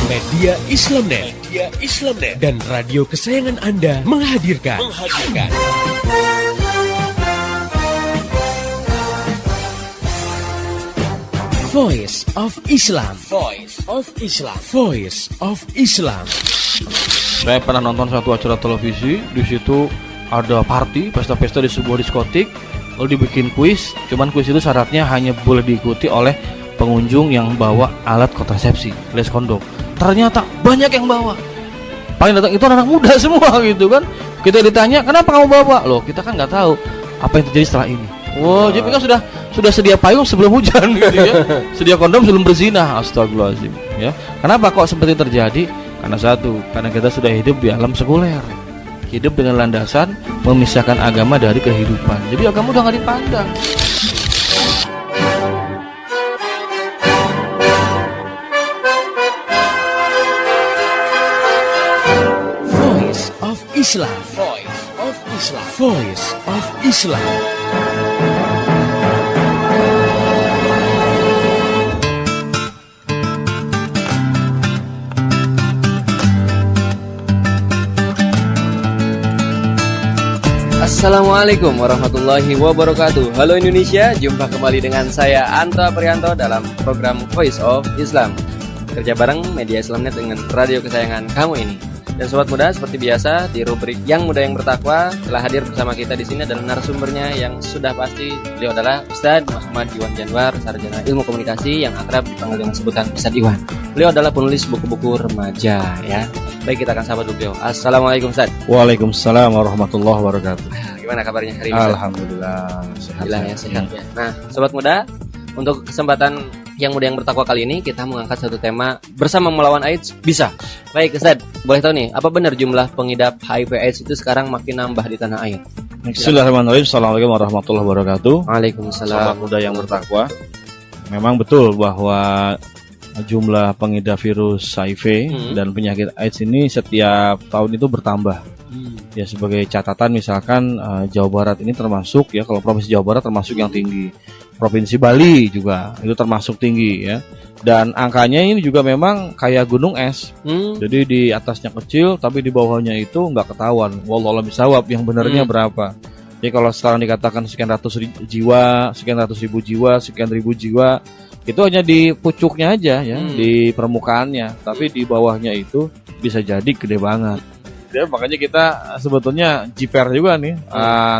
Media Islamnet. Dan radio kesayangan Anda menghadirkan. Voice of Islam. Saya pernah nonton satu acara televisi, di situ ada party, pesta-pesta di sebuah diskotik, lalu dibikin kuis. Cuman kuis itu syaratnya hanya boleh diikuti oleh pengunjung yang bawa alat kontrasepsi, alias kondom. Ternyata banyak yang bawa. Paling datang itu anak muda semua gitu kan. Kita ditanya, kenapa kamu bawa? Loh, kita kan nggak tahu apa yang terjadi setelah ini. Wow, jadi kan sudah sedia payung sebelum hujan gitu ya. Sedia kondom sebelum berzina. Astagfirullahaladzim ya. Kenapa kok seperti terjadi? Karena satu, karena kita sudah hidup di alam sekuler. Hidup dengan landasan memisahkan agama dari kehidupan. Jadi agama udah nggak dipandang. Voice of Islam. Assalamualaikum warahmatullahi wabarakatuh. Halo Indonesia, jumpa kembali dengan saya Anta Prianto dalam program Voice of Islam. Kerja bareng Media Islamnet dengan radio kesayangan kamu ini. Dan sobat muda, seperti biasa di rubrik Yang Muda Yang Bertakwa telah hadir bersama kita di sini adalah narasumbernya yang sudah pasti, beliau adalah Ustadz Muhammad Iwan Janwar, sarjana Ilmu Komunikasi yang akrab dipanggil dengan sebutan Ustadz Iwan. Beliau adalah penulis buku-buku remaja ya. Baik, kita akan sapa dulu beliau. Assalamualaikum Ustadz. Waalaikumsalam warahmatullahi wabarakatuh. Gimana kabarnya hari ini? Alhamdulillah sehat ya. Nah, sobat muda, untuk kesempatan Yang Muda Yang Bertakwa kali ini kita mengangkat satu tema bersama melawan AIDS bisa. Baik, Ustaz, boleh tahu nih, apa benar jumlah pengidap HIV AIDS itu sekarang makin nambah di tanah air? Bismillahirrahmanirrahim. Assalamualaikum warahmatullahi wabarakatuh. Waalaikumsalam. Sobat muda yang bertakwa, memang betul bahwa jumlah pengidap virus HIV dan penyakit AIDS ini setiap tahun itu bertambah. Ya, sebagai catatan misalkan Jawa Barat ini termasuk ya, kalau provinsi Jawa Barat termasuk yang tinggi. Provinsi Bali juga itu termasuk tinggi ya. Dan angkanya ini juga memang kayak gunung es. Jadi di atasnya kecil tapi di bawahnya itu nggak ketahuan. Wallahu a'lam bishawab yang benarnya berapa. Jadi kalau sekarang dikatakan sekian ratus jiwa, sekian ratus ribu jiwa, sekian ribu jiwa, itu hanya di pucuknya aja ya, di permukaannya. Tapi di bawahnya itu bisa jadi gede banget. Ya, makanya kita sebetulnya jiper juga nih,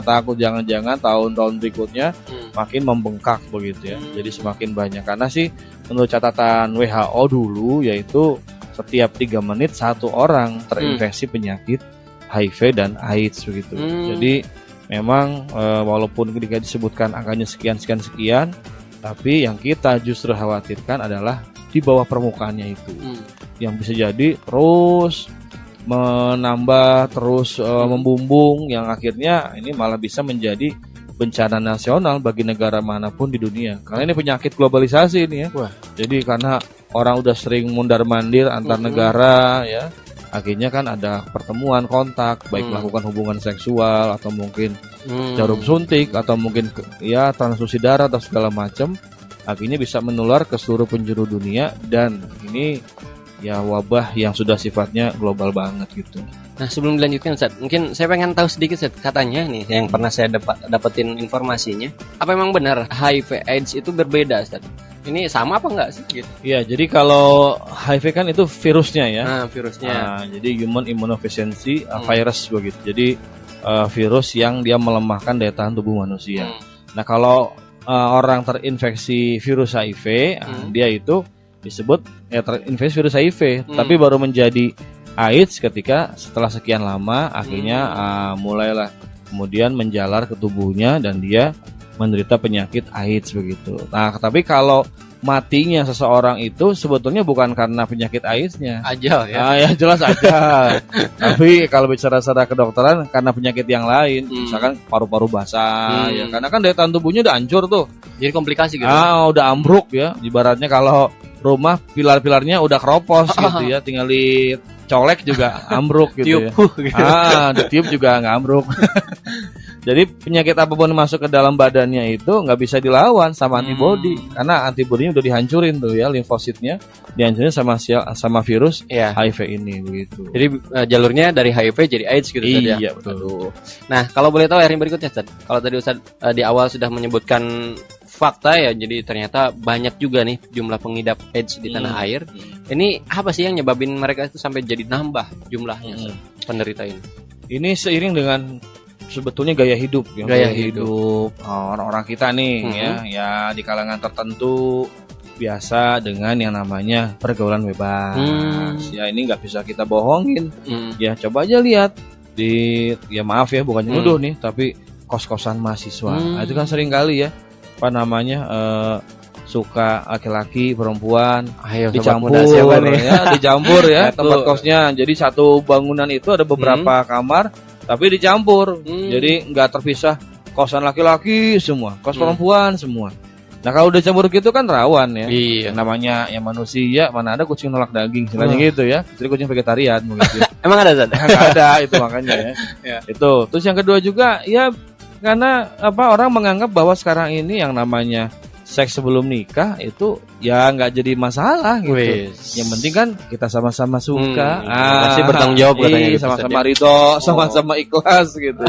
takut jangan-jangan tahun-tahun berikutnya makin membengkak begitu ya. Jadi semakin banyak, karena sih menurut catatan WHO dulu yaitu setiap 3 menit 1 orang terinfeksi penyakit HIV dan AIDS begitu. Jadi memang walaupun ketika disebutkan angkanya sekian, tapi yang kita justru khawatirkan adalah di bawah permukaannya itu, yang bisa jadi terus menambah, terus membumbung, yang akhirnya ini malah bisa menjadi bencana nasional bagi negara manapun di dunia. Karena ini penyakit globalisasi ini ya. Wah. Jadi karena orang udah sering mundar-mandir antar negara ya, akhirnya kan ada pertemuan, kontak, baik melakukan hubungan seksual atau mungkin jarum suntik atau mungkin ya transfusi darah atau segala macam, akhirnya bisa menular ke seluruh penjuru dunia. Dan ini ya wabah yang sudah sifatnya global banget gitu. Nah, sebelum dilanjutkan Ustaz, mungkin saya pengen tahu sedikit Ustaz, katanya nih yang pernah saya dapetin informasinya, apa memang benar HIV AIDS itu berbeda Ustaz? Ini sama apa enggak sih gitu? Iya, jadi kalau HIV kan itu virusnya ya. Virusnya. Jadi human immunodeficiency virus begitu. Jadi virus yang dia melemahkan daya tahan tubuh manusia. Nah, kalau orang terinfeksi virus HIV, dia itu disebut ya terinfeksi virus HIV, tapi baru menjadi AIDS ketika setelah sekian lama akhirnya mulailah kemudian menjalar ke tubuhnya dan dia menderita penyakit AIDS begitu. Nah, tapi kalau matinya seseorang itu sebetulnya bukan karena penyakit AIDS-nya. Ajal ya. Ya jelas ajal. Tapi kalau bicara secara kedokteran karena penyakit yang lain, misalkan paru-paru basah ya, karena kan daya tahan tubuhnya udah hancur tuh. Jadi komplikasi gitu. Udah ambruk ya. Ibaratnya kalau rumah pilar-pilarnya udah keropos gitu ya, tinggal dicolek juga ambruk gitu ya. Gitu. Ditiup juga nggak ambruk. Jadi penyakit apapun masuk ke dalam badannya itu nggak bisa dilawan sama antibodi, karena antibodinya udah dihancurin tuh ya, limfositnya dihancurin sama virus HIV ini begitu. Jadi jalurnya dari HIV jadi AIDS gitu Ustaz ya. Iya betul. Aduh. Nah, kalau boleh tahu yang berikutnya Ustaz. Kalau tadi Ustaz di awal sudah menyebutkan fakta ya, jadi ternyata banyak juga nih jumlah pengidap AIDS di tanah air. Ini apa sih yang nyebabin mereka itu sampai jadi nambah jumlahnya penderita ini? Ini seiring dengan sebetulnya gaya hidup ya, gaya hidup orang-orang kita nih ya di kalangan tertentu biasa dengan yang namanya pergaulan bebas. Ya ini nggak bisa kita bohongin. Ya coba aja lihat ya maaf ya bukannya nuduh nih, tapi kos-kosan mahasiswa. Nah, itu kan sering kali ya suka laki-laki perempuan dicampur ya, dicampur ya tempat kosnya. Jadi satu bangunan itu ada beberapa kamar tapi dicampur. Jadi nggak terpisah kosan laki-laki semua, kos perempuan semua. Nah kalau udah campur gitu kan rawan ya. Iya. Namanya ya manusia, mana ada kucing nolak daging istilahnya gitu ya. Jadi kucing vegetarian begitu. Emang ada Zat? Nggak ada itu makanya ya. Itu. Terus yang kedua juga ya karena orang menganggap bahwa sekarang ini yang namanya seks sebelum nikah itu ya nggak jadi masalah gitu. Yang penting kan kita sama-sama suka, pasti bertanggung jawab katanya gitu, sama-sama ridho, sama-sama ikhlas gitu.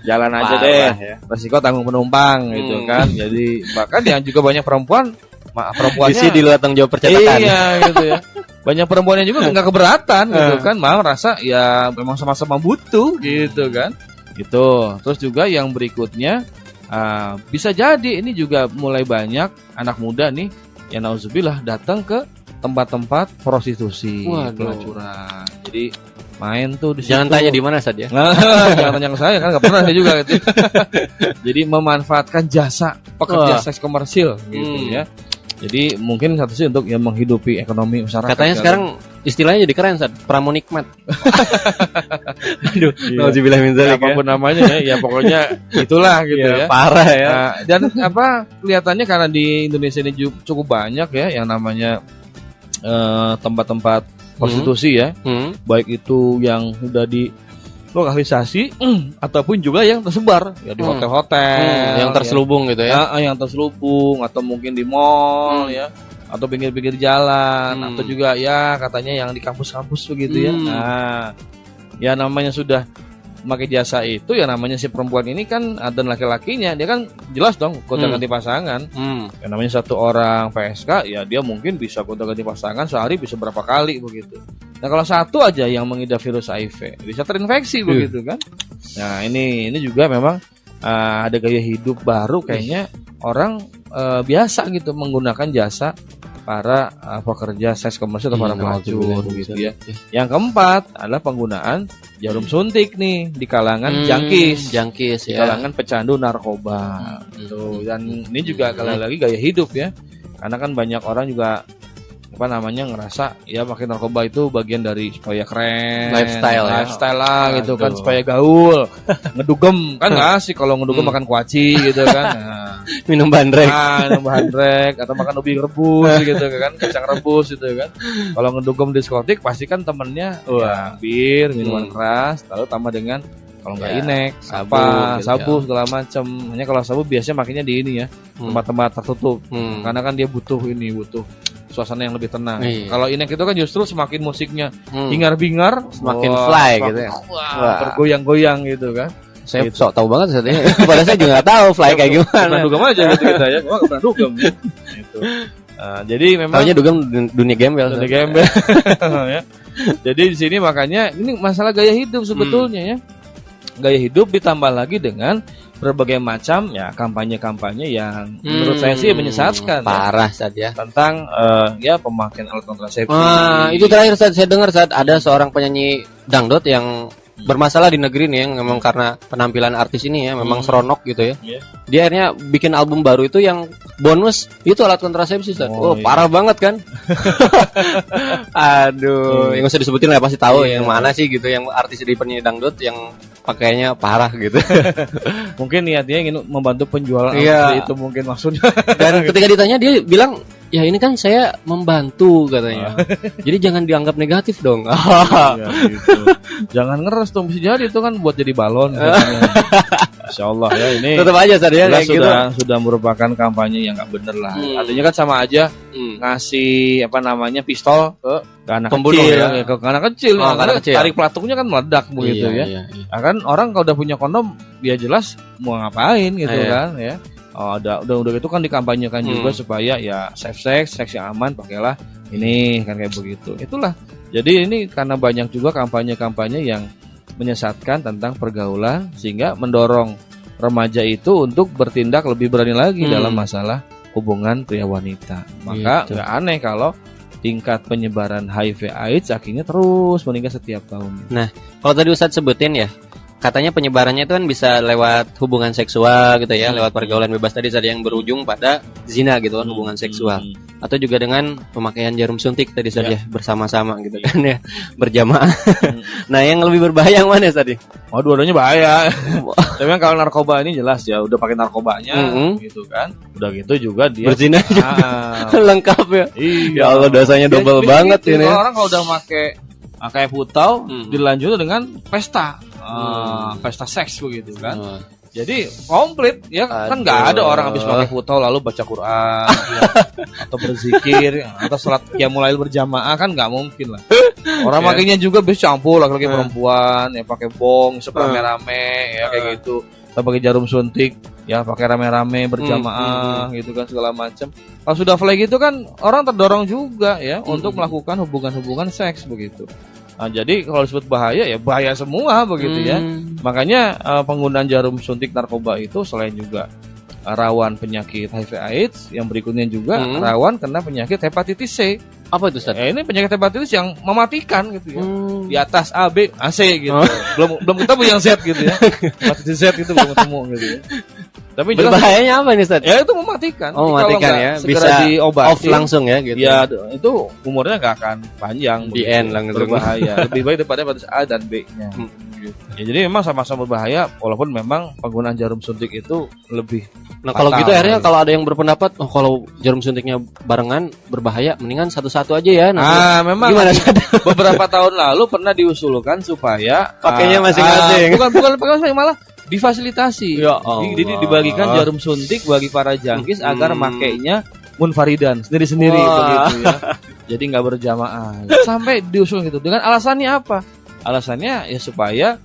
Jalan aja deh, resiko tanggung penumpang gitu kan. Jadi bahkan yang juga banyak perempuannya di luar tanggung jawab percetakan. Iya gitu ya. Banyak perempuannya juga nggak keberatan gitu kan, malah rasa ya memang sama-sama butuh gitu kan. Gitu. Terus juga yang berikutnya bisa jadi ini juga mulai banyak anak muda nih yang nauzubillah datang ke tempat-tempat prostitusi, pelacuran. Jadi main tuh di situ. Jangan tanya di mana saja. Jangan tanya ke saya kan nggak pernah saya juga gitu. Jadi memanfaatkan jasa pekerja seks komersil gitu ya. Jadi mungkin satu sih untuk menghidupi ekonomi masyarakat. Katanya sekarang istilahnya jadi keren, Ustaz. Pramunikmat. Aduh, nauzubillah min dzalik. Apapun namanya ya pokoknya itulah gitu ya. Parah ya. Dan kelihatannya karena di Indonesia ini cukup banyak ya yang namanya tempat-tempat prostitusi ya. Baik itu yang udah di lokalisasi ataupun juga yang tersebar ya di hotel-hotel yang terselubung gitu ya. Yang terselubung atau mungkin di mall ya atau pinggir-pinggir jalan atau juga ya katanya yang di kampus-kampus begitu ya. Nah, ya namanya sudah memakai jasa itu ya namanya si perempuan ini kan dan laki-lakinya dia kan jelas dong gonta-ganti pasangan. Ya namanya satu orang PSK ya dia mungkin bisa gonta-ganti pasangan sehari bisa berapa kali begitu. Nah kalau satu aja yang mengidap virus HIV bisa terinfeksi begitu kan. Nah ini juga memang ada gaya hidup baru kayaknya orang biasa gitu menggunakan jasa para pekerja seks komersil atau para pelacur gitu ya. Yang keempat adalah penggunaan jarum suntik nih di kalangan jangkis ya. Di kalangan pecandu narkoba. Gitu. Dan ini juga kali lagi gaya hidup ya. Karena kan banyak orang juga ngerasa ya pakai narkoba itu bagian dari supaya keren, lifestyle lah gitu kan, supaya gaul, ngedugem kan nggak sih kalau ngedugem makan kuaci gitu kan, minum bandrek, atau makan ubi rebus gitu kan, kacang rebus gitu kan. Kalau ngedugem diskotik pasti kan temennya bir, minuman keras, lalu tambah dengan kalau nggak inek, sabu segala macam. Hanya kalau sabu biasanya makanya di ini ya tempat-tempat tertutup, karena kan dia butuh suasana yang lebih tenang. Kalau inek itu kan justru semakin musiknya hingar-bingar, semakin fly gitu ya. Bergoyang-goyang gitu kan. Saya sok tahu banget sebenarnya. Padahal saya juga nggak tahu fly kayak gimana. Pernah dugem aja gitu kita ya. Gua pernah dugem. Gitu. Jadi memang taunya dugem dunia gembel. Ya. Jadi di sini makanya ini masalah gaya hidup sebetulnya ya. Gaya hidup ditambah lagi dengan berbagai macam ya kampanye-kampanye yang menurut saya sih menyesatkan. Parah saja tentang pemakaian alat kontrasepsi. Itu terakhir saya dengar saat ada seorang penyanyi dangdut yang bermasalah di negeri nih yang memang karena penampilan artis ini ya memang seronok gitu ya. Dia akhirnya bikin album baru itu yang bonus itu alat kontrasepsi. Parah banget kan. Aduh, yang usah disebutin lah pasti tahu yang mana sih gitu yang artis di penyanyi dangdut yang pakainya parah gitu. Mungkin niatnya ingin membantu penjualan itu mungkin maksudnya. Dan ketika ditanya dia bilang ya ini kan saya membantu katanya. Jadi jangan dianggap negatif dong. Iya, gitu. Jangan ngeres dong, bisa jadi itu kan buat jadi balon. Insya Allah ya ini. Tetap aja tadi ya kayak gitu. Sudah merupakan kampanye yang nggak bener lah. Artinya kan sama aja ngasih pistol ke anak Pembunuh kecil, ya. ke anak kecil. Oh, Karena anak kecil. tarik pelatuknya kan meledak begitu ya. Iya. Nah, kan orang kalau udah punya kondom, dia jelas mau ngapain gitu kan ya. Oh, udah gitu kan dikampanyekan juga supaya ya safe seks yang aman, pakailah ini kan kayak begitu. Itulah. Jadi ini karena banyak juga kampanye-kampanye yang menyesatkan tentang pergaulan sehingga mendorong remaja itu untuk bertindak lebih berani lagi dalam masalah hubungan pria wanita. Maka nggak aneh kalau tingkat penyebaran HIV/AIDS akhirnya terus meningkat setiap tahun. Nah, kalau tadi Ustadz sebutin ya, katanya penyebarannya itu kan bisa lewat hubungan seksual gitu ya, lewat pergaulan bebas tadi yang berujung pada zina gitu kan, hubungan seksual. Atau juga dengan pemakaian jarum suntik tadi saja bersama-sama gitu kan ya, berjamaah. Nah, yang lebih berbahaya yang mana tadi? Oh, dua-duanya bahaya. Tapi kan kalau narkoba ini jelas ya, udah pakai narkobanya gitu kan. Udah gitu juga dia berzina juga. Lengkap ya. Iya. Ya Allah, dosanya double banget ini. Orang kalau udah pakai kayak putau dilanjut dengan pesta. Pesta seks begitu kan. Jadi komplit ya kan nggak ada orang habis pakai putau lalu baca Quran ya, atau berzikir atau salat qiyamul lail berjamaah kan nggak mungkin lah. Orang makainya juga bisa campur laki-laki perempuan ya pakai bong rame-rame ya kayak gitu. Atau pakai jarum suntik ya pakai rame-rame berjamaah gitu kan segala macam. Kalau sudah flag gitu kan orang terdorong juga ya untuk melakukan hubungan-hubungan seks begitu. Nah, jadi kalau disebut bahaya ya bahaya semua begitu ya. Makanya penggunaan jarum suntik narkoba itu selain juga rawan penyakit HIV/AIDS, yang berikutnya juga rawan kena penyakit hepatitis C. Apa itu, Ustaz? Ini penyakit hepatitis yang mematikan gitu ya. Di atas A, B, AC gitu. Belum ketemu yang Z gitu ya. Hepatitis Z itu belum ketemu gitu ya. Tapi jelas berbahayanya apa nih, Ustaz? Ya itu mematikan. Oh, mematikan ya. Bisa diobatin off langsung ya gitu. Ya itu umurnya nggak akan panjang. Di end langsung. Berbahaya. Lebih baik daripada hepatitis A dan B-nya. Ya, jadi memang sama-sama berbahaya walaupun memang penggunaan jarum suntik itu lebih. Nah, kalau gitu akhirnya kalau ada yang berpendapat kalau jarum suntiknya barengan berbahaya, mendingan satu-satu aja ya. Memang gimana? Beberapa tahun lalu pernah diusulkan supaya pakainya masing-masing. Bukan pakai malah difasilitasi. Ya, jadi dibagikan jarum suntik bagi para jangkis agar makainya munfaridan sendiri-sendiri begitu ya. Jadi nggak berjamaah. Sampai diusul gitu. Dengan alasannya apa? Alasannya ya supaya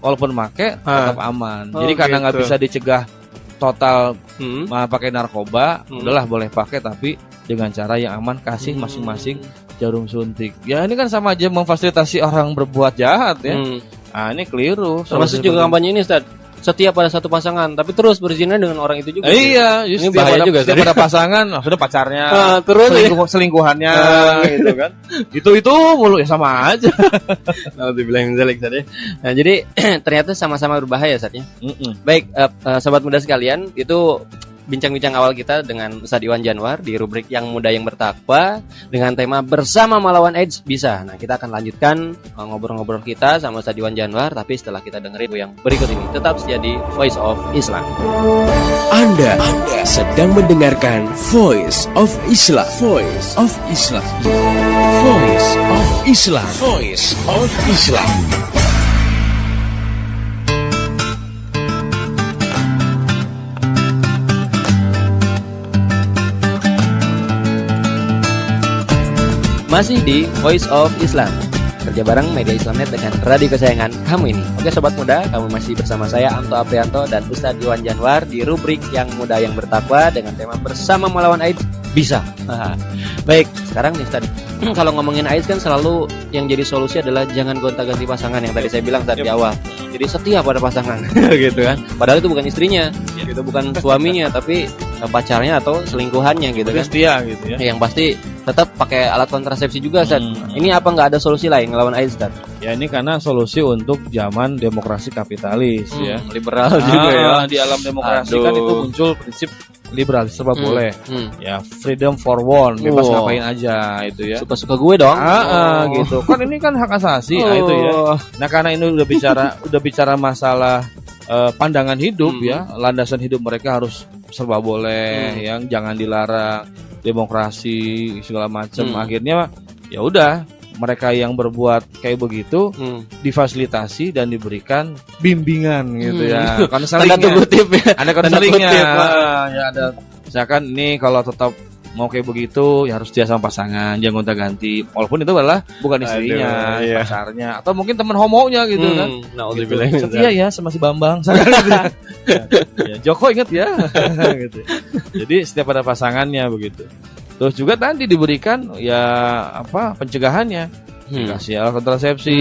walaupun make tetap aman. Jadi karena nggak bisa dicegah total pakai narkoba, udahlah boleh pakai tapi dengan cara yang aman, kasih masing-masing jarum suntik. Ya ini kan sama aja memfasilitasi orang berbuat jahat ya. Nah ini keliru. Termasuk juga kampanye ini, Ustaz. Setiap pada satu pasangan, tapi terus berzina dengan orang itu juga. Iya, ini bahaya juga. Setiap pada pasangan, sudah pacarnya, terus selingkuhannya, gitu kan. Itu mulu ya sama aja. Kalau dibilang zelik tadi. Nah, jadi ternyata sama-sama berbahaya saatnya. Baik, sobat muda sekalian, itu bincang-bincang awal kita dengan Ustadz Iwan Janwar di rubrik Yang Muda Yang Bertakwa dengan tema Bersama Melawan AIDS Bisa. Nah, kita akan lanjutkan ngobrol-ngobrol kita sama Ustadz Iwan Janwar, tapi setelah kita dengerin yang berikut ini. Tetap setia di Voice of Islam. Anda sedang mendengarkan Voice of Islam. Voice of Islam. Voice of Islam. Voice of Islam. Masih di Voice of Islam, kerja bareng media Islamnet dengan radio kesayangan kamu ini. Oke sobat muda, kamu masih bersama saya Anto Aprianto dan Ustadz Iwan Janwar di rubrik Yang Muda Yang Bertakwa dengan tema Bersama Melawan AIDS Bisa. Baik, sekarang nih Ustadz, kalau ngomongin AIDS kan selalu yang jadi solusi adalah jangan gonta-ganti pasangan yang tadi saya bilang tadi di awal. Jadi setia pada pasangan gitu kan. Padahal itu bukan istrinya, itu bukan suaminya, tapi pacarnya atau selingkuhannya gitu kan. Setia gitu ya. Yang pasti tetap pakai alat kontrasepsi juga, Ustaz. Ini apa nggak ada solusi lain ngelawan AIDS, Ustaz? Ya ini karena solusi untuk zaman demokrasi kapitalis ya. Liberal juga ya. Di alam demokrasi kan itu muncul prinsip liberal, serba boleh. Ya freedom for one, bebas ngapain aja itu ya. Suka-suka gue dong. Gitu. Kan ini kan hak asasi itu ya. Nah, karena ini udah bicara masalah pandangan hidup ya, landasan hidup mereka harus serba boleh, yang jangan dilarang. demokrasi segala macam. Akhirnya ya udah, mereka yang berbuat kayak begitu difasilitasi dan diberikan bimbingan gitu ya. Konselingnya. Ada konselingnya. Ya ada, misalkan ini kalau tetap mau kayak begitu ya harus dia sama pasangan, jangan gonta-ganti. Walaupun itu adalah bukan istrinya, pacarnya, atau mungkin teman homonya gitu kan. Gitu. Setia ya sama si Bambang. Ya, Joko ingat ya. Gitu. Jadi setiap ada pasangannya begitu. Terus juga tadi diberikan ya pencegahannya, dikasih alat kontrasepsi,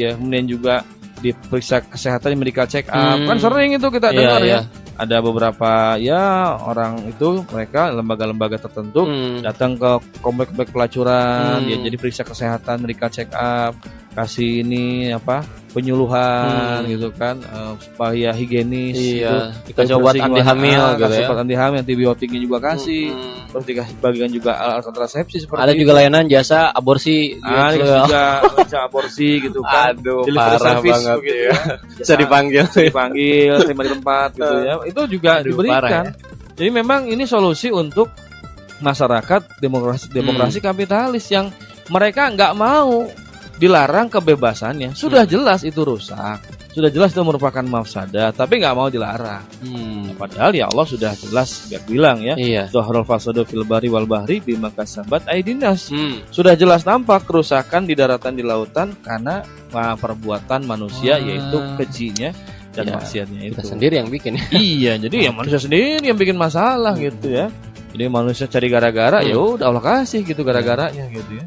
ya kemudian juga diperiksa kesehatan, medical check up. Kan sering itu kita dengar ya. Ada beberapa ya orang itu mereka lembaga-lembaga tertentu datang ke komplek pelacuran, ya jadi periksa kesehatan, medical check up, kasih ini penyuluhan gitu kan, supaya higienis, dikasih obat anti hamil gitu ya. Obat anti hamil, antibiotiknya juga kasih, terus dikasih bagian juga alat kontrasepsi seperti ada juga layanan jasa aborsi gitu. Juga jasa aborsi gitu kan. Aduh, parah banget begitu ya. Bisa dipanggil terima di tempat gitu ya. Itu juga diberikan. Jadi memang ini solusi untuk masyarakat demokrasi kapitalis yang mereka nggak mau dilarang kebebasannya. Sudah jelas itu rusak, sudah jelas itu merupakan mafsadah, tapi nggak mau dilarang. Padahal ya Allah sudah jelas bilang ya, Zahrul fasadu fil bari wal bahri bima kasabat aidinas. Sudah jelas nampak kerusakan di daratan, di lautan karena perbuatan manusia, yaitu kejinya dan maksiatnya itu. Kita sendiri yang bikin. Iya, jadi ya manusia sendiri yang bikin masalah gitu ya. Jadi manusia cari gara-gara, ya udah Allah kasih gitu gara-garanya gitu ya.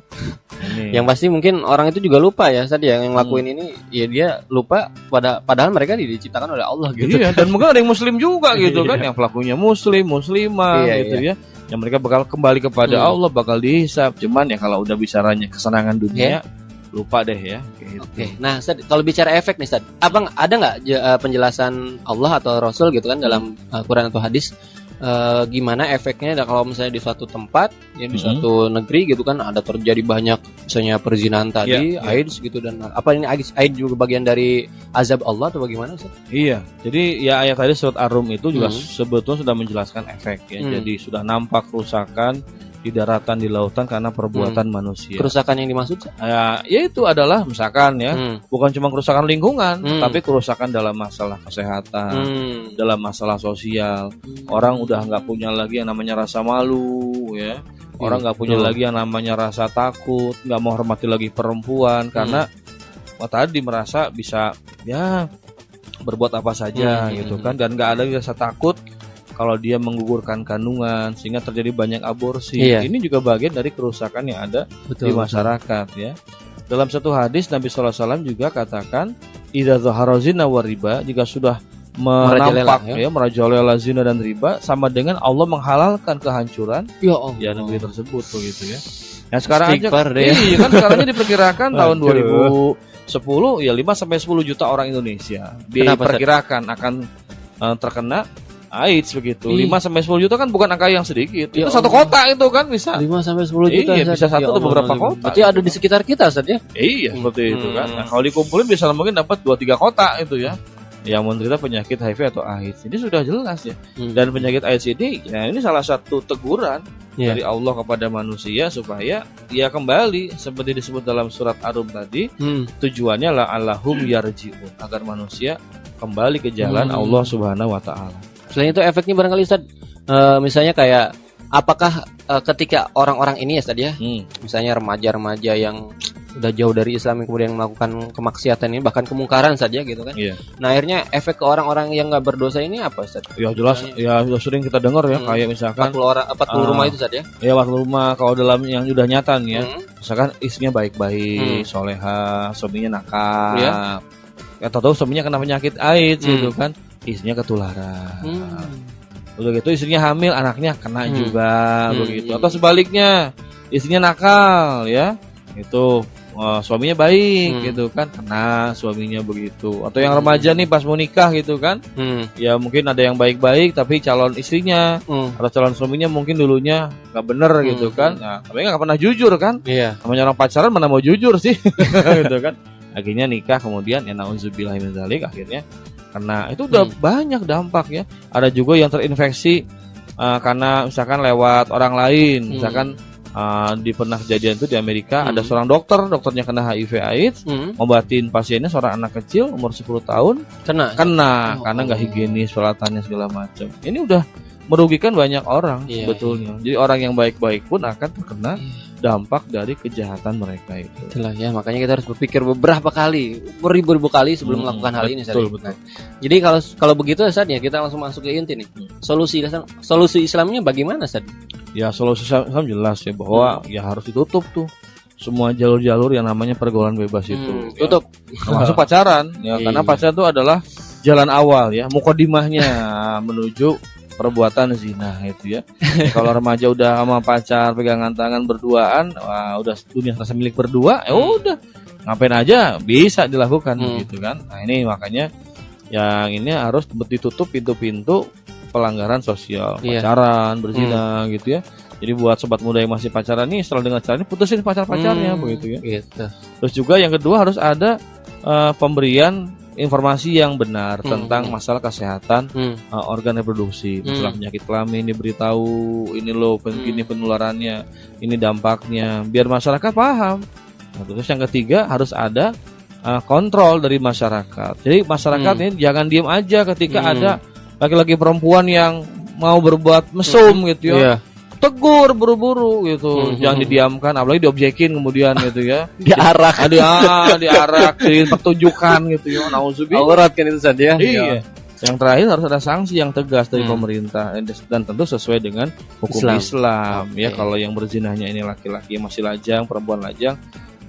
Yang pasti mungkin orang itu juga lupa ya tadi yang ngelakuin ini, ya dia lupa padahal mereka diciptakan oleh Allah gitu. Iya, dan mungkin ada yang muslim juga gitu kan, yang pelakunya muslimah gitu ya. Yang mereka bakal kembali kepada Allah, bakal dihisab. Cuman ya kalau udah bicaranya kesenangan dunia, lupa deh ya. Gitu. Oke. Nah, Ustaz, kalau bicara efek nih, Ustaz, Abang ada nggak penjelasan Allah atau Rasul gitu kan dalam Quran atau hadis? Gimana efeknya kalau misalnya di suatu tempat ya di suatu negeri gitu kan ada terjadi banyak misalnya perzinahan tadi, AIDS gitu, dan apa ini AIDS juga bagian dari azab Allah atau bagaimana sih? Iya. Jadi ya ayat tadi surat Ar-Rum itu juga sebetulnya sudah menjelaskan efek ya. Jadi sudah nampak kerusakan di daratan, di lautan karena perbuatan manusia. Kerusakan yang dimaksud? Ya itu adalah misalkan ya, bukan cuma kerusakan lingkungan, tapi kerusakan dalam masalah kesehatan, dalam masalah sosial. Orang udah nggak punya lagi yang namanya rasa malu, ya. Orang nggak punya lagi yang namanya rasa takut, nggak mau hormati lagi perempuan karena tadi merasa bisa ya berbuat apa saja gitu kan, dan nggak ada rasa takut kalau dia menggugurkan kandungan sehingga terjadi banyak aborsi. Ini juga bagian dari kerusakan yang ada di masyarakat ya. Dalam satu hadis Nabi SAW juga katakan, idza zahara zina wa riba, jika sudah menampak merajalela zina dan riba, sama dengan Allah menghalalkan kehancuran ya negeri tersebut begitu ya. Nah sekarang kan sekarang diperkirakan tahun 2010 ya 5 sampai 10 juta orang Indonesia diperkirakan akan terkena AIDS begitu. 5 sampai 10 juta kan bukan angka yang sedikit. Itu satu kota itu kan bisa. 5 sampai 10 juta. Iya, bisa satu atau beberapa kota. Berarti ada di sekitar kita saja. Iya, seperti itu kan. Nah, kalau dikumpulin bisa mungkin dapat 2-3 kota itu ya. Yang menderita penyakit HIV atau AIDS. Ini sudah jelas ya. Dan penyakit AIDS ini ya ini salah satu teguran dari Allah kepada manusia supaya dia kembali seperti disebut dalam surat Ar-Rum tadi. Tujuannya lah Allahum yarji'un, agar manusia kembali ke jalan Allah Subhanahu wa taala. Selain itu efeknya barangkali Ustaz, misalnya kayak apakah ketika orang-orang ini ya Ustaz ya, misalnya remaja-remaja yang udah jauh dari Islam yang kemudian melakukan kemaksiatan ini, bahkan kemungkaran saja gitu kan. Nah akhirnya efek ke orang-orang yang nggak berdosa ini apa Ustaz? Ya jelas, ya sudah sering kita dengar ya, kayak misalkan 40 rumah itu Ustaz ya. Ya 40 rumah kalau dalam yang sudah nyata nih ya, misalkan istrinya baik-baik, soleha, suaminya nakal, atau suaminya kena penyakit AIDS gitu kan. Istrinya ketularan. Udah gitu istrinya hamil, anaknya kena juga begitu. Atau sebaliknya, istrinya nakal ya. Itu suaminya baik gitu kan, kena suaminya begitu. Atau yang remaja nih pas mau nikah gitu kan. Ya mungkin ada yang baik-baik tapi calon istrinya atau calon suaminya mungkin dulunya enggak bener gitu kan. Nah, tapi enggak pernah jujur kan? Namanya orang pacaran mana mau jujur sih. Gitu kan. Akhirnya nikah kemudian ya nauzubillah min dzalik akhirnya karena itu udah banyak dampak ya. Ada juga yang terinfeksi karena misalkan lewat orang lain, misalkan di pernah kejadian itu di Amerika ada seorang dokternya kena HIV/AIDS, ngobatin pasiennya seorang anak kecil umur 10 tahun kena karena nggak higienis peralatannya segala macam. Ini udah merugikan banyak orang sebetulnya. Jadi orang yang baik-baik pun akan terkena dampak dari kejahatan mereka itu. Itulah ya, makanya kita harus berpikir beberapa kali, beribu-ribu kali sebelum melakukan hal ini. Betul. Nah, jadi kalau begitu Ustaz ya, kita langsung masuk ke inti nih. Solusi Islamnya bagaimana Ustaz? Ya solusi Islam jelas ya bahwa ya harus ditutup tuh semua jalur-jalur yang namanya pergaulan bebas itu. Tutup. Termasuk pacaran ya, karena pacaran itu adalah jalan awal ya, mukodimahnya menuju perbuatan zina itu ya. Kalau remaja udah sama pacar pegangan tangan berduaan, wah udah dunia rasa milik berdua, ya udah ngapain aja bisa dilakukan gitu kan. Nah ini makanya yang ini harus ditutup pintu-pintu pelanggaran sosial, pacaran, berzina gitu ya. Jadi buat sobat muda yang masih pacaran nih, setelah dengar cara ini putusin pacar-pacarnya begitu ya. Gitu. Terus juga yang kedua harus ada pemberian informasi yang benar tentang masalah kesehatan organ reproduksi, masalah penyakit kelamin diberitahu, ini loh begini penularannya, ini dampaknya, biar masyarakat paham. Nah, terus yang ketiga harus ada kontrol dari masyarakat. Jadi masyarakat ini jangan diem aja ketika ada laki-laki perempuan yang mau berbuat mesum gitu ya. Tegur buru-buru gitu, jangan didiamkan, apalagi diobjekin kemudian gitu ya, diarak, dipertunjukkan gitu ya, nauzubillah. Aurat kan itu saja. Iya. Yang terakhir harus ada sanksi yang tegas dari pemerintah dan tentu sesuai dengan hukum Islam. Ya kalau yang berzinahnya ini laki-laki yang masih lajang, perempuan lajang,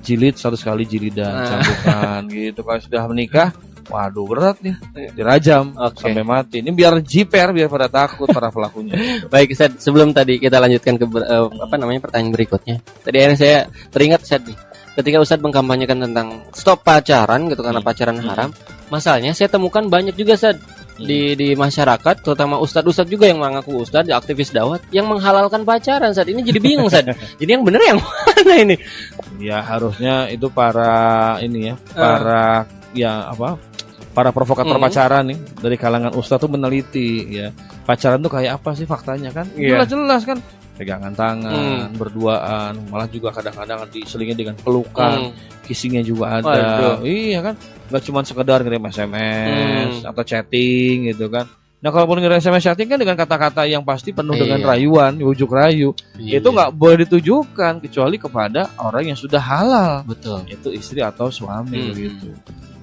jilid 100 kali jilidan, cambukan gitu. Kalau sudah menikah, waduh berat nih, dirajam sampai mati. Ini biar jiper, biar pada takut para pelakunya. Baik Ustaz, sebelum tadi kita lanjutkan ke pertanyaan berikutnya. Tadi akhirnya saya teringat Ustaz nih, ketika Ustaz mengkampanyekan tentang stop pacaran gitu karena pacaran haram, masalahnya saya temukan banyak juga Ustaz di masyarakat, terutama ustadz juga yang mengaku ustadz, aktivis dakwah yang menghalalkan pacaran. Saat ini jadi bingung Ustaz. Jadi yang benar yang mana ini? Ya harusnya itu para para provokator pacaran nih dari kalangan ustadz tuh meneliti ya, pacaran tuh kayak apa sih faktanya kan? Jelas-jelas kan, pegangan tangan, berduaan, malah juga kadang-kadang diselingi dengan pelukan, kissingnya juga ada. Iya kan, nggak cuma sekedar ngirim SMS atau chatting gitu kan. Nah kalaupun ngirim SMS chatting kan dengan kata-kata yang pasti penuh dengan rayuan, ujuk rayu, itu nggak boleh ditujukan kecuali kepada orang yang sudah halal. Betul. Itu istri atau suami begitu.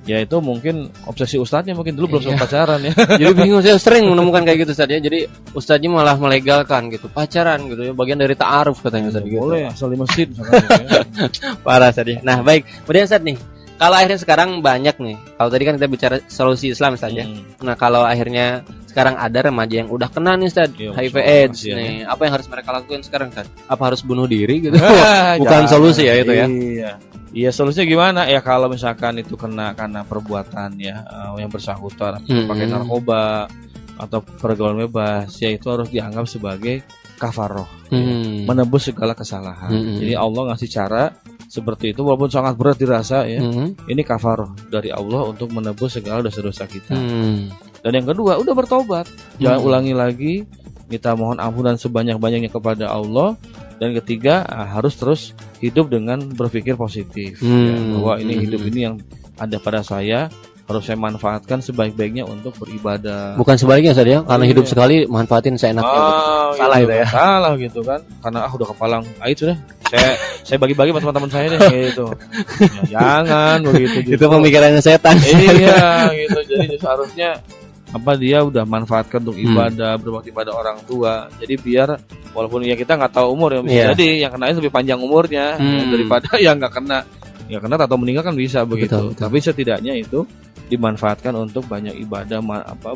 Ya itu mungkin obsesi ustadznya mungkin dulu belum sempat pacaran ya. Jadi bingung, saya sering menemukan kayak gitu Ustaz ya. Jadi ustadznya malah melegalkan gitu pacaran gitu ya, bagian dari ta'aruf katanya Ustaz gitu. Boleh asal di masjid misalkan gitu ya. Parah Ustaz ya. Nah baik, kemudian Ustaz nih, kalau akhirnya sekarang banyak nih, kalau tadi kan kita bicara solusi Islam saja. Nah kalau akhirnya sekarang ada remaja yang udah kena nih Ustaz, HIV/AIDS nih, apa yang harus mereka lakukan sekarang Ustaz? Apa harus bunuh diri gitu? Bukan solusi ya itu ya. Iya solusinya gimana ya, kalau misalkan itu kena karena perbuatan ya yang bersangkutan pakai narkoba atau pergaulan bebas, ya itu harus dianggap sebagai kafaroh, menebus segala kesalahan. Jadi Allah ngasih cara seperti itu walaupun sangat berat dirasa ya. Ini kafaroh dari Allah untuk menebus segala dosa-dosa kita. Dan yang kedua udah bertobat, jangan ulangi lagi, kita mohon ampunan sebanyak-banyaknya kepada Allah. Dan ketiga harus terus hidup dengan berpikir positif ya, bahwa ini hidup ini yang ada pada saya harus saya manfaatkan sebaik-baiknya untuk beribadah. Bukan sebaliknya Ustaz ya, karena hidup sekali manfaatin seenaknya. Salah gitu, itu ya. Salah gitu kan, karena udah kepalang itu deh. Saya bagi-bagi sama teman-teman saya deh gitu. Ya, jangan begitu. Itu pemikirannya setan. Iya gitu. Jadi seharusnya dia udah manfaatkan untuk ibadah, berbakti pada orang tua. Jadi biar walaupun ya kita nggak tahu umur ya, bisa jadi yang kena lebih panjang umurnya daripada yang nggak kena. Ya kena atau meninggal kan bisa begitu. Betul. Tapi setidaknya itu dimanfaatkan untuk banyak ibadah,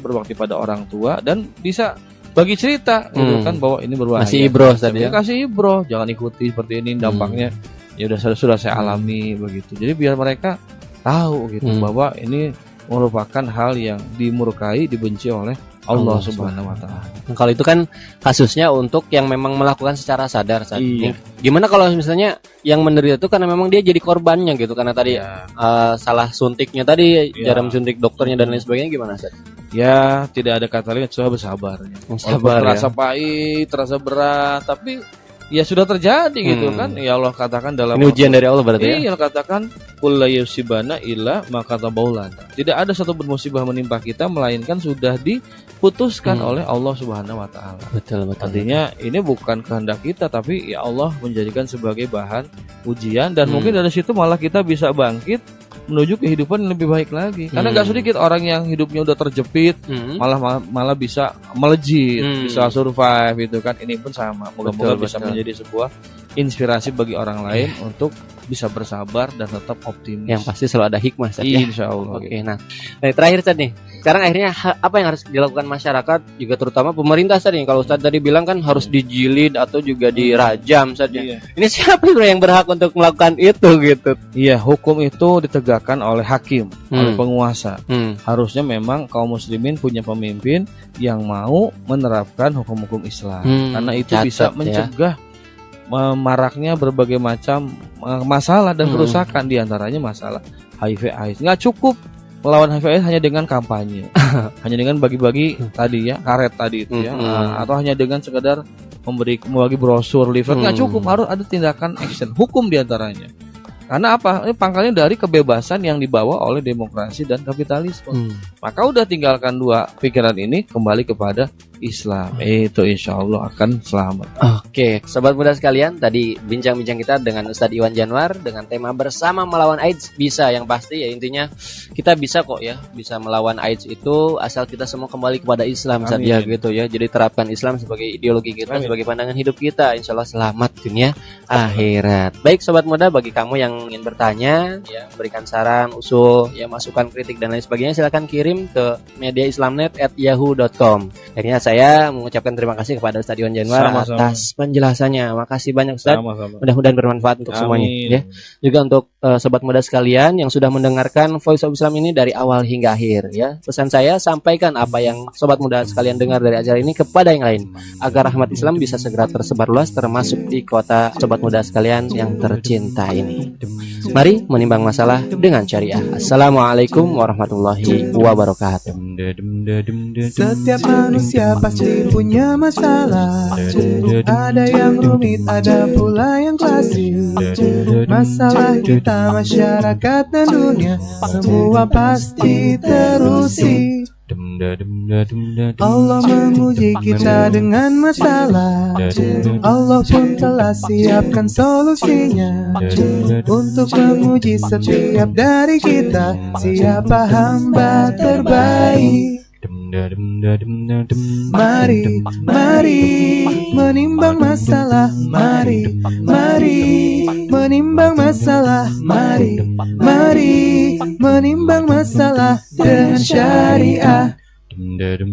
berbakti pada orang tua dan bisa bagi cerita gitu kan, bahwa ini berbahaya. Kasih ibroh tadi ya. Kasih ibroh, jangan ikuti seperti ini dampaknya. Ya sudah saya alami begitu. Jadi biar mereka tahu gitu bahwa ini merupakan hal yang dimurkai, dibenci oleh Allah Subhanahu wa taala. Kalau itu kan kasusnya untuk yang memang melakukan secara sadar saat ini Gimana kalau misalnya yang menderita itu karena memang dia jadi korbannya gitu, karena tadi salah suntiknya tadi, jarum suntik dokternya dan lain sebagainya, gimana Ustaz? Ya tidak ada kata lain kecuali bersabar. Sabar, terasa pahit, terasa berat, tapi ya sudah terjadi gitu kan. Ya Allah katakan dalam ini ujian dari Allah berarti ya? Iya, katakan qul la yusibana illa ma katabahu lana. Tidak ada satu musibah menimpa kita melainkan sudah diputuskan oleh Allah Subhanahu wa taala. Betul. Artinya ini bukan kehendak kita, tapi ya Allah menjadikan sebagai bahan ujian, dan mungkin dari situ malah kita bisa bangkit menuju kehidupan yang lebih baik lagi. Karena nggak sedikit orang yang hidupnya udah terjepit, malah bisa melejit, bisa survive gitu kan. Ini pun sama. Moga-moga bisa menjadi sebuah inspirasi bagi orang lain untuk bisa bersabar dan tetap optimis. Yang pasti selalu ada hikmah, Ustaz, ya? Insya Allah. Oke, nah terakhir Ustaz nih. Sekarang akhirnya apa yang harus dilakukan masyarakat, juga terutama pemerintah Ustaz nih? Kalau Ustaz tadi bilang kan harus dijilid atau juga dirajam Ustaz ya. Ini siapa yang berhak untuk melakukan itu gitu? Iya, hukum itu ditegakkan oleh hakim, oleh penguasa. Harusnya memang kaum muslimin punya pemimpin yang mau menerapkan hukum-hukum Islam. Karena itu bisa mencegah maraknya berbagai macam masalah dan kerusakan, diantaranya masalah HIV/AIDS. Nggak cukup melawan HIV/AIDS hanya dengan kampanye, hanya dengan bagi-bagi tadi ya, karet tadi itu ya, atau hanya dengan sekedar membagi brosur, leaflet. Nggak cukup, harus ada tindakan action hukum diantaranya. Karena apa? Ini pangkalnya dari kebebasan yang dibawa oleh demokrasi dan kapitalisme. Maka udah tinggalkan dua pikiran ini, kembali kepada Islam. Itu insya Allah akan selamat. Oke, sobat muda sekalian, tadi bincang-bincang kita dengan Ustadz Iwan Janwar dengan tema bersama melawan AIDS bisa. Yang pasti ya intinya kita bisa kok ya, bisa melawan AIDS itu asal kita semua kembali kepada Islam saja gitu ya. Jadi terapkan Islam sebagai ideologi kita, sebagai pandangan hidup kita. Insya Allah selamat dunia akhirat. Baik sobat muda, bagi kamu yang ingin bertanya, ya berikan saran, usul, ya masukan, kritik dan lain sebagainya, silakan kirim ke mediaislamnet@yahoo.com. Akhirnya saya mengucapkan terima kasih kepada Ustadz Iwan Janwar atas penjelasannya. Makasih banyak Ustadz. Mudah-mudahan bermanfaat untuk semuanya ya. Juga untuk sobat muda sekalian yang sudah mendengarkan Voice of Islam ini dari awal hingga akhir ya. Pesan saya, sampaikan apa yang sobat muda sekalian dengar dari acara ini kepada yang lain, agar rahmat Islam bisa segera tersebar luas, termasuk di kota sobat muda sekalian yang tercinta ini. Mari menimbang masalah dengan syariah. Assalamualaikum warahmatullahi wabarakatuh. Setiap manusia pasti punya masalah. Ada yang rumit, ada pula yang klasik. Masalah kita, masyarakat dan dunia, semua pasti terusik. Allah menguji kita dengan masalah. Allah pun telah siapkan solusinya untuk menguji setiap dari kita, siapa hamba terbaik. Mari, mari menimbang masalah. Mari, mari menimbang masalah. Mari, mari menimbang masalah dengan syariah. Mari,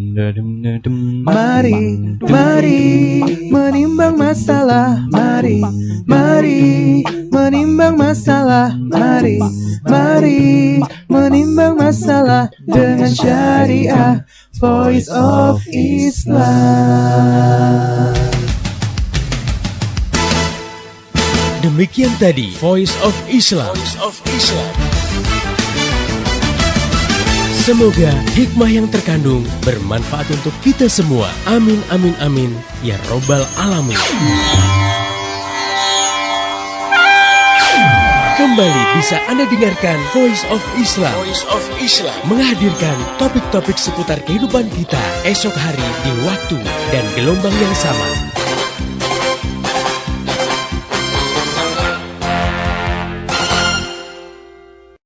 mari menimbang masalah. Mari, mari menimbang masalah. Mari, mari menimbang masalah dengan syariah. Voice of Islam. Demikian tadi Voice of Islam. Semoga hikmah yang terkandung bermanfaat untuk kita semua. Amin, amin, amin. Ya Robbal Alamin. Kembali bisa Anda dengarkan Voice of Islam. Menghadirkan topik-topik seputar kehidupan kita esok hari di waktu dan gelombang yang sama.